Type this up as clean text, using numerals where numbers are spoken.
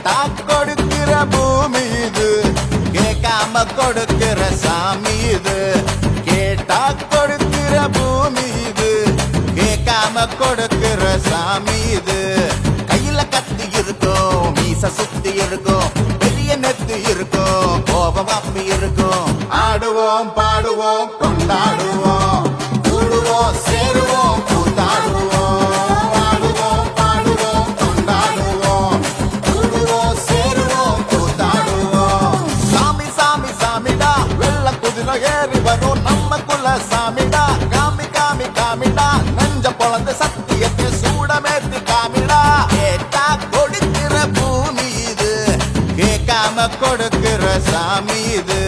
கேட்டா கொடுக்கிற பூமி இது, கேட்காம கொடுக்கிற சாமி இது. கேட்டா கொடுக்கிற பூமி இது, கேட்காம கொடுக்கிற சாமி இது. கையில கத்தி இருக்கும், மீச சுத்தி இருக்கும், பெரிய நெத்து இருக்கும், கோபம் அப்பி இருக்கும். ஆடுவோம் பாடுவோம் கொண்டாடுவோம், கூடுவோம் சேருவோம் கூத்தாடுவோம். ஆடுவோம் பாடுவோம் கொண்டாடுவோம், கூடுவோம் சேருவோம் கூத்தாடுவோம். சாமி சாமி சாமிடா, வெள்ள குதிரை ஏறி வரும் நம்ம குல சாமிடா. காமி காமி காமிடா, நெஞ்ச பொழந்த சத்தியத்தை சூடமேத்தி காமிடா. கேட்டா கொடுக்கிற பூமி இது, கேட்காம கொடுக்கிற சாமி இது.